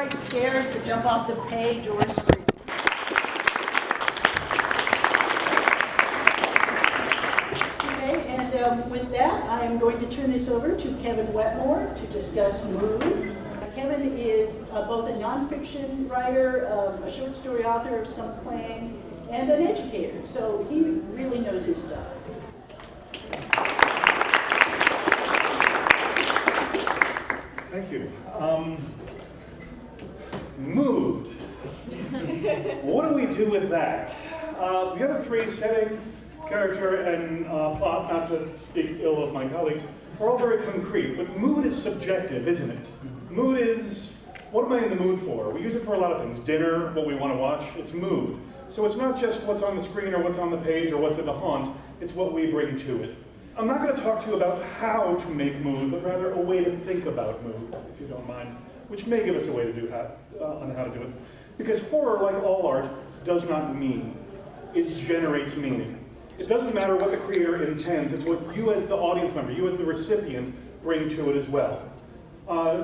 right scares to jump off the page or screen. Okay, and with that, I am going to turn this over to Kevin Wetmore to discuss mood. Kevin is both a nonfiction writer, a short story author of some claim, and an educator, so he really knows his stuff. Thank you. Mood. What do we do with that? The other three, setting, character, and plot, not to speak ill of my colleagues, are all very concrete, but mood is subjective, isn't it? Mood is, what am I in the mood for? We use it for a lot of things. Dinner, what we want to watch, it's mood. So it's not just what's on the screen or what's on the page or what's in the haunt, it's what we bring to it. I'm not going to talk to you about how to make mood, but rather a way to think about mood, if you don't mind, which may give us a way to do on how to do it. Because horror, like all art, does not mean. It generates meaning. It doesn't matter what the creator intends, it's what you as the audience member, you as the recipient, bring to it as well.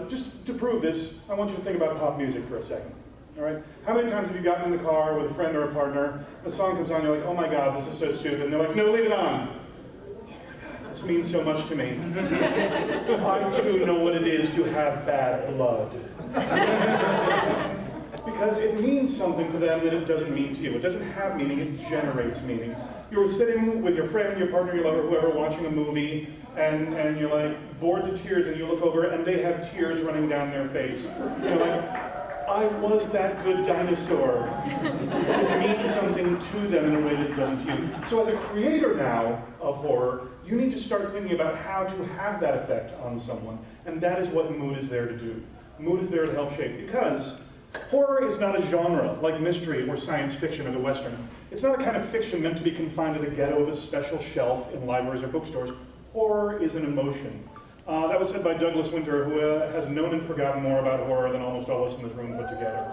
Just to prove this, I want you to think about pop music for a second. All right? How many times have you gotten in the car with a friend or a partner, the song comes on, you're like, oh my God, this is so stupid, and they're like, no, leave it on. This means so much to me. I too know what it is to have bad blood. Because it means something to them that it doesn't mean to you. It doesn't have meaning, it generates meaning. You're sitting with your friend, your partner, your lover, whoever, watching a movie, and you're like bored to tears, and you look over and they have tears running down their face. You're like, I was that good dinosaur. It means something to them in a way that it doesn't to you. So as a creator now of horror, you need to start thinking about how to have that effect on someone. And that is what mood is there to do. Mood is there to help shape. Because horror is not a genre like mystery or science fiction or the Western. It's not a kind of fiction meant to be confined to the ghetto of a special shelf in libraries or bookstores. Horror is an emotion. That was said by Douglas Winter, who has known and forgotten more about horror than almost all of us in this room put together.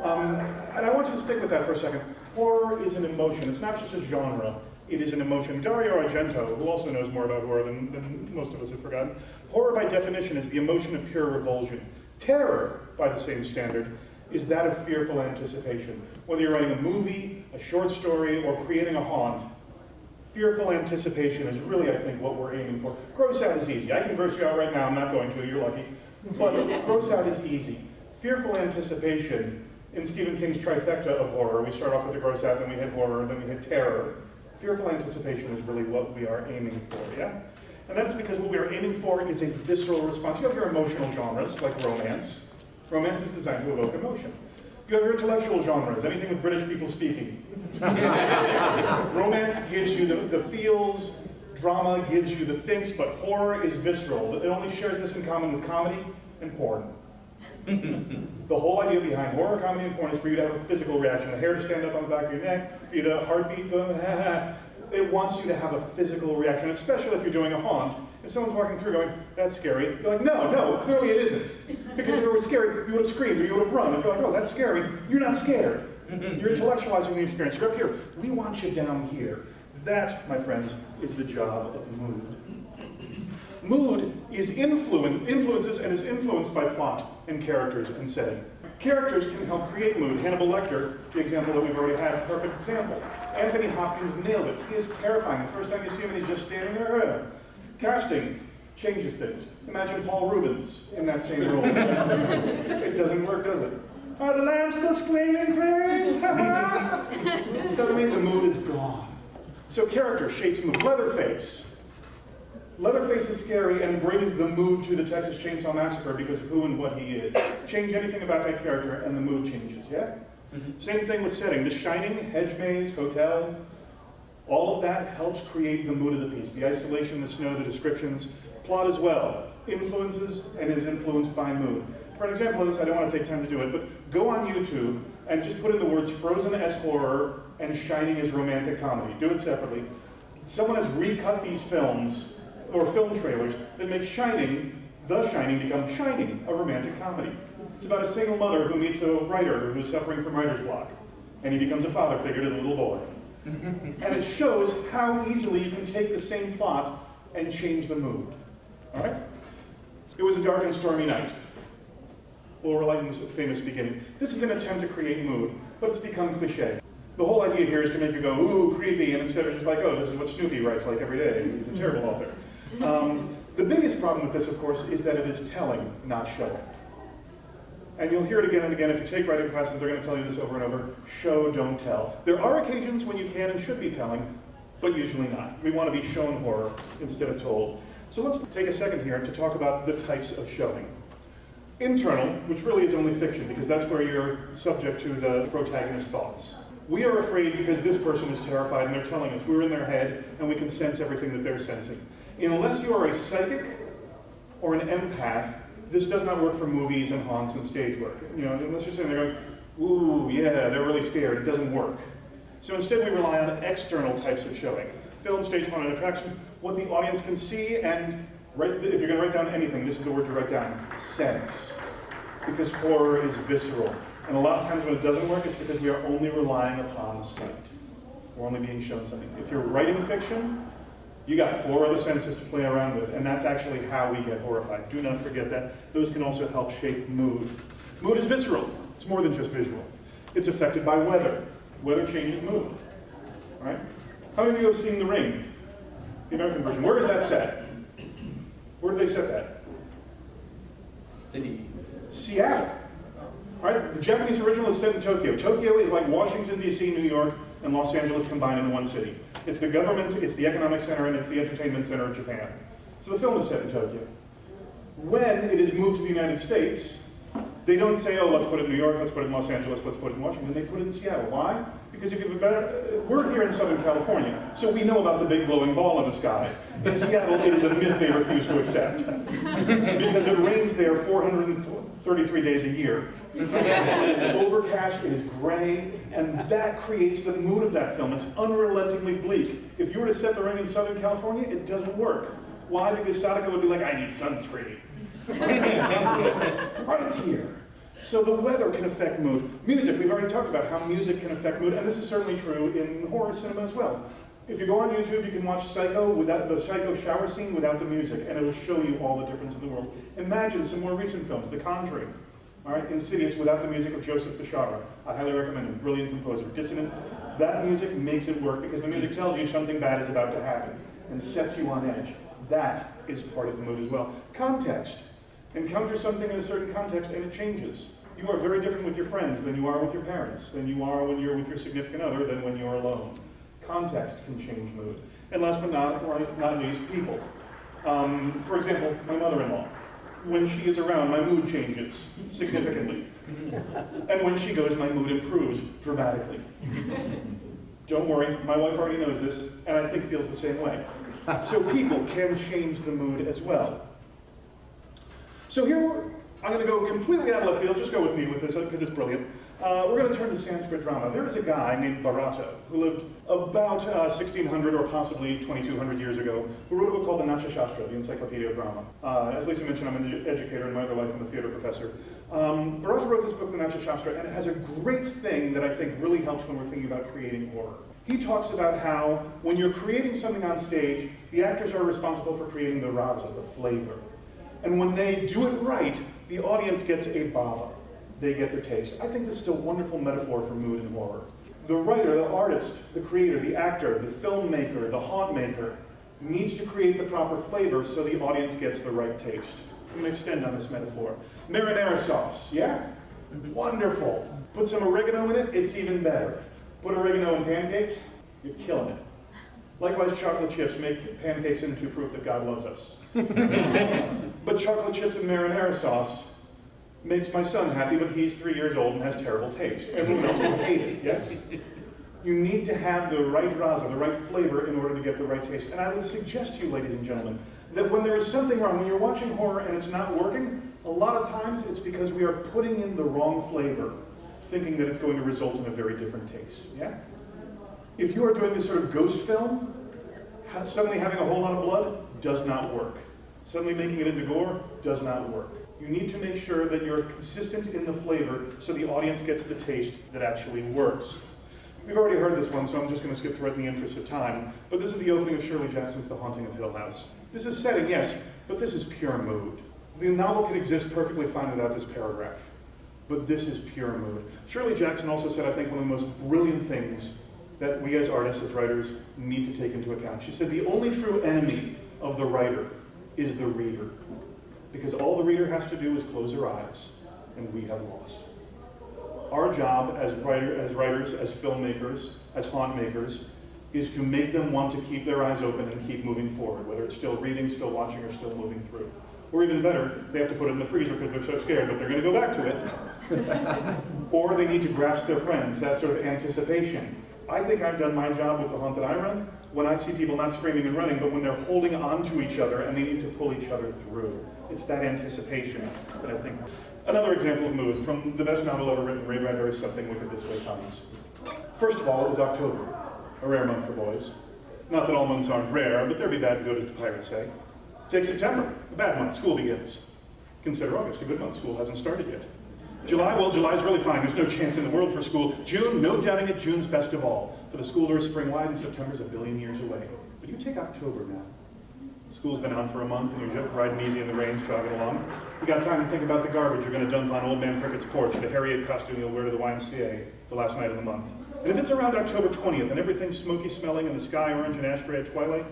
And I want you to stick with that for a second. Horror is an emotion. It's not just a genre. It is an emotion. Dario Argento, who also knows more about horror than most of us have forgotten, horror by definition is the emotion of pure revulsion. Terror, by the same standard, is that of fearful anticipation. Whether you're writing a movie, a short story, or creating a haunt, fearful anticipation is really, I think, what we're aiming for. Gross out is easy. I can gross you out right now. I'm not going to. You're lucky. But gross out is easy. Fearful anticipation, in Stephen King's trifecta of horror, we start off with the gross out, then we hit horror, and then we hit terror. Fearful anticipation is really what we are aiming for, yeah? And that is because what we are aiming for is a visceral response. You have your emotional genres, like romance. Romance is designed to evoke emotion. You have your intellectual genres, anything with British people speaking. Romance gives you the feels, drama gives you the thinks, but horror is visceral. It only shares this in common with comedy and porn. The whole idea behind horror, comedy, and porn is for you to have a physical reaction, the hair to stand up on the back of your neck, for you to heartbeat, it wants you to have a physical reaction, especially if you're doing a haunt. If someone's walking through going, that's scary, you're like, no, clearly it isn't. Because if it were scary, you would have screamed or you would have run. If you're like, oh, that's scary, you're not scared. You're intellectualizing the experience. You're up here. We want you down here. That, my friends, is the job of mood. Mood is influences and is influenced by plot and characters and setting. Characters can help create mood. Hannibal Lecter, the example that we've already had, perfect example. Anthony Hopkins nails it. He is terrifying. The first time you see him, he's just standing there. Casting changes things. Imagine Paul Rubens in that same role. It doesn't work, does it? Are the lambs still screaming, praise? Suddenly the mood is gone. So character shapes mood. Leatherface. Leatherface is scary and brings the mood to the Texas Chainsaw Massacre because of who and what he is. Change anything about that character and the mood changes, yeah? Same thing with setting. The Shining, hedge maze, hotel, all of that helps create the mood of the piece. The isolation, the snow, the descriptions, plot as well. Influences and is influenced by mood. For an example of this, I don't want to take time to do it, but go on YouTube and just put in the words Frozen as horror and Shining as romantic comedy. Do it separately. Someone has recut these films, or film trailers, that make Shining, The Shining, become Shining, a romantic comedy. It's about a single mother who meets a writer who's suffering from writer's block, and he becomes a father figure to the little boy. And it shows how easily you can take the same plot and change the mood. All right? It was a dark and stormy night. Laura Lighton's famous beginning. This is an attempt to create mood, but it's become cliche. The whole idea here is to make you go, ooh, creepy, and instead of just like, oh, this is what Snoopy writes like every day. He's a terrible author. The biggest problem with this, of course, is that it is telling, not showing. And you'll hear it again and again. If you take writing classes, they're going to tell you this over and over. Show, don't tell. There are occasions when you can and should be telling, but usually not. We want to be shown horror instead of told. So let's take a second here to talk about the types of showing. Internal, which really is only fiction, because that's where you're subject to the protagonist's thoughts. We are afraid because this person is terrified and they're telling us. We're in their head and we can sense everything that they're sensing. Unless you are a psychic or an empath, this does not work for movies and haunts and stage work. You know, unless you're sitting there going, ooh, yeah, they're really scared, it doesn't work. So instead we rely on external types of showing. Film, stage, haunted attractions, what the audience can see, and if you're going to write down anything, this is the word to write down, sense. Because horror is visceral. And a lot of times when it doesn't work, it's because we are only relying upon sight. We're only being shown something. If you're writing fiction, you got 4 other senses to play around with, and that's actually how we get horrified. Do not forget that. Those can also help shape mood. Mood is visceral. It's more than just visual. It's affected by weather. Weather changes mood. All right? How many of you have seen The Ring? The American version. Where is that set? Where did they set that? City. Seattle. All right? The Japanese original is set in Tokyo. Tokyo is like Washington, D.C., New York, and Los Angeles combined in one city. It's the government, it's the economic center, and it's the entertainment center of Japan. So the film is set in Tokyo. When it is moved to the United States, they don't say, oh, let's put it in New York, let's put it in Los Angeles, let's put it in Washington. They put it in Seattle. Why? Because if you have a better, we're here in Southern California, so we know about the big glowing ball in the sky. In Seattle, it is a myth they refuse to accept. Because it rains there 433 days a year. It is overcast, it is gray, and that creates the mood of that film. It's unrelentingly bleak. If you were to set The Ring in Southern California, it doesn't work. Why? Because Sadako would be like, I need sunscreen. Right here. So the weather can affect mood. Music, we've already talked about how music can affect mood, and this is certainly true in horror cinema as well. If you go on YouTube, you can watch Psycho without the Psycho shower scene without the music, and it will show you all the difference in the world. Imagine some more recent films, The Conjuring, all right, Insidious without the music of Joseph Bishara. I highly recommend him, brilliant composer. Dissonant, that music makes it work because the music tells you something bad is about to happen and sets you on edge. That is part of the mood as well. Context. Encounter something in a certain context and it changes. You are very different with your friends than you are with your parents, than you are when you're with your significant other, than when you're alone. Context can change mood. And last but not least, people. For example, my mother-in-law. When she is around, my mood changes significantly. And when she goes, my mood improves dramatically. Don't worry, my wife already knows this, and I think feels the same way. So people can change the mood as well. So here, I'm going to go completely out of left field. Just go with me with this because it's brilliant. We're going to turn to Sanskrit drama. There is a guy named Bharata who lived about 1600 or possibly 2200 years ago, who wrote a book called the Natya-shastra, the Encyclopedia of Drama. As Lisa mentioned, I'm an educator in my other life. I'm a theater professor. Bharata wrote this book, the Natya-shastra, and it has a great thing that I think really helps when we're thinking about creating horror. He talks about how when you're creating something on stage, the actors are responsible for creating the rasa, the flavor. And when they do it right, the audience gets a bhava. They get the taste. I think this is a wonderful metaphor for mood in horror. The writer, the artist, the creator, the actor, the filmmaker, the haunt maker needs to create the proper flavor so the audience gets the right taste. I'm going to extend on this metaphor. Marinara sauce, yeah? Wonderful. Put some oregano in it, it's even better. Put oregano in pancakes, you're killing it. Likewise, chocolate chips make pancakes into proof that God loves us. But chocolate chips and marinara sauce makes my son happy, but he's 3 years old and has terrible taste. Everyone else will hate it, yes? You need to have the right rasa, the right flavor in order to get the right taste. And I would suggest to you, ladies and gentlemen, that when there is something wrong, when you're watching horror and it's not working, a lot of times it's because we are putting in the wrong flavor, thinking that it's going to result in a very different taste, yeah? If you are doing this sort of ghost film, suddenly having a whole lot of blood does not work. Suddenly making it into gore does not work. You need to make sure that you're consistent in the flavor so the audience gets the taste that actually works. We've already heard this one, so I'm just going to skip through it in the interest of time. But this is the opening of Shirley Jackson's The Haunting of Hill House. This is setting, yes, but this is pure mood. The novel can exist perfectly fine without this paragraph. but this is pure mood. Shirley Jackson also said, I think, one of the most brilliant things that we as artists, as writers, need to take into account. She said, the only true enemy of the writer is the reader, because all the reader has to do is close her eyes, and we have lost. Our job as writers, as filmmakers, as haunt makers, is to make them want to keep their eyes open and keep moving forward, whether it's still reading, still watching, or still moving through. Or even better, they have to put it in the freezer because they're so scared, but they're going to go back to it. Or they need to grasp their friends, that sort of anticipation. I think I've done my job with the haunt that I run when I see people not screaming and running, but when they're holding on to each other and they need to pull each other through. It's that anticipation that I think. Another example of mood from the best novel ever written, Ray Bradbury's Something Wicked This Way Comes. First of all, it was October, a rare month for boys. Not that all months aren't rare, but they're be bad and good, as the pirates say. Take September, a bad month, school begins. Consider August, a good month, school hasn't started yet. July, well, July's really fine, there's no chance in the world for school. June, no doubting it, June's best of all. For the school is spring-wide and September's a billion years away. But you take October now. School's been out for a month and you're riding easy in the rain, jogging along. You got time to think about the garbage you're going to dump on Old Man Cricket's porch, the Harriet costume you'll wear to the YMCA the last night of the month. And if it's around October 20th and everything's smoky smelling and the sky orange and ash gray at twilight,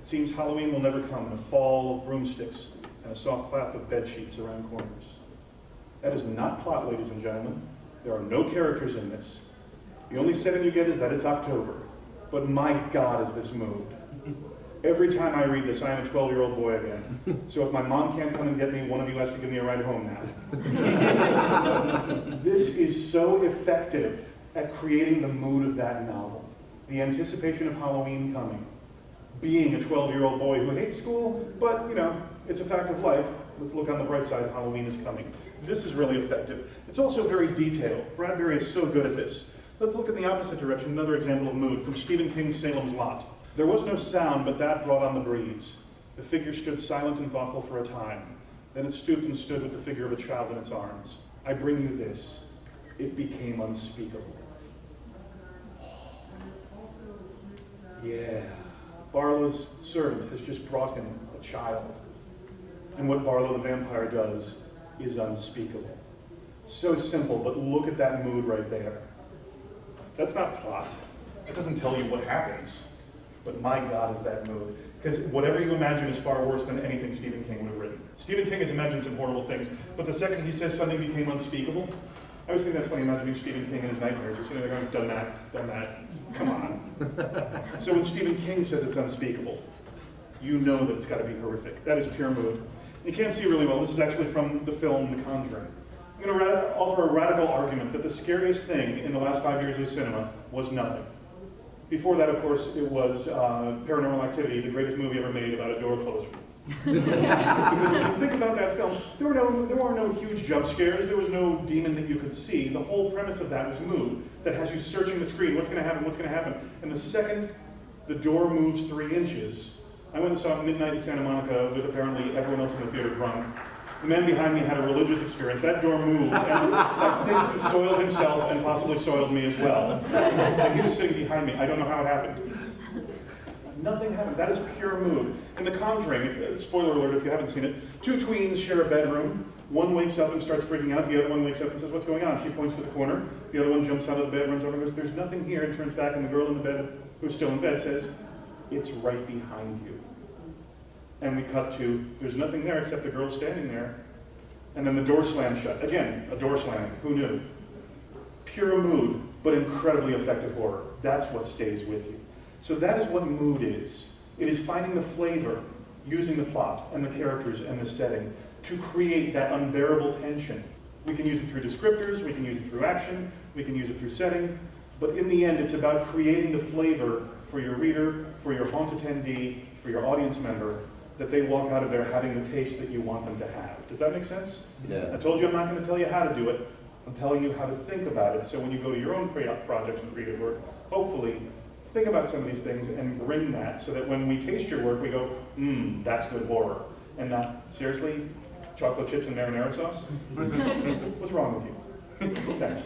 it seems Halloween will never come in a fall of broomsticks and a soft flap of bed sheets around corners. That is not plot, ladies and gentlemen. There are no characters in this. The only setting you get is that it's October. But my God, is this mood. Every time I read this, I am a 12-year-old boy again. So if my mom can't come and get me, one of you has to give me a ride home now. This is so effective at creating the mood of that novel. The anticipation of Halloween coming. Being a 12-year-old boy who hates school, but, you know, it's a fact of life. Let's look on the bright side, Halloween is coming. This is really effective. It's also very detailed. Bradbury is so good at this. Let's look in the opposite direction, another example of mood, from Stephen King's Salem's Lot. There was no sound, but that brought on the breeze. The figure stood silent and thoughtful for a time. Then it stooped and stood with the figure of a child in its arms. I bring you this. It became unspeakable. Yeah. Barlow's servant has just brought him a child. And what Barlow the vampire does is unspeakable. So simple, but look at that mood right there. That's not plot. It doesn't tell you what happens. But my God, is that mood. Because whatever you imagine is far worse than anything Stephen King would have written. Stephen King has imagined some horrible things, but the second he says something became unspeakable, I always think that's funny, imagining Stephen King in his nightmares. You're sitting there going, done that, come on. So when Stephen King says it's unspeakable, you know that it's got to be horrific. That is pure mood. You can't see really well. This is actually from the film The Conjuring. I'm going to offer a radical argument that the scariest thing in the last 5 years of cinema was nothing. Before that, of course, it was Paranormal Activity, the greatest movie ever made about a door closer. Because if you think about that film, there were no huge jump scares, there was no demon that you could see. The whole premise of that was mood, that has you searching the screen, what's going to happen, what's going to happen. And the second the door moves 3 inches, I went and saw it Midnight in Santa Monica with apparently everyone else in the theater drunk. The man behind me had a religious experience. That door moved, and I think he soiled himself and possibly soiled me as well. And he was sitting behind me. I don't know how it happened. Nothing happened. That is pure mood. In The Conjuring, spoiler alert if you haven't seen it, 2 tweens share a bedroom. One wakes up and starts freaking out. The other one wakes up and says, what's going on? She points to the corner. The other one jumps out of the bed, runs over and goes, there's nothing here, and turns back, and the girl in the bed, who's still in bed, says, it's right behind you. And we cut to, there's nothing there except the girl standing there. And then the door slams shut. Again, a door slamming. Who knew? Pure mood, but incredibly effective horror. That's what stays with you. So that is what mood is. It is finding the flavor, using the plot and the characters and the setting to create that unbearable tension. We can use it through descriptors, we can use it through action, we can use it through setting, but in the end, it's about creating the flavor for your reader, for your haunt attendee, for your audience member, that they walk out of there having the taste that you want them to have. Does that make sense? Yeah. I told you I'm not going to tell you how to do it. I'm telling you how to think about it. So when you go to your own projects and creative work, hopefully think about some of these things and bring that so that when we taste your work, we go, that's good horror. And not, seriously, chocolate chips and marinara sauce? What's wrong with you? Thanks.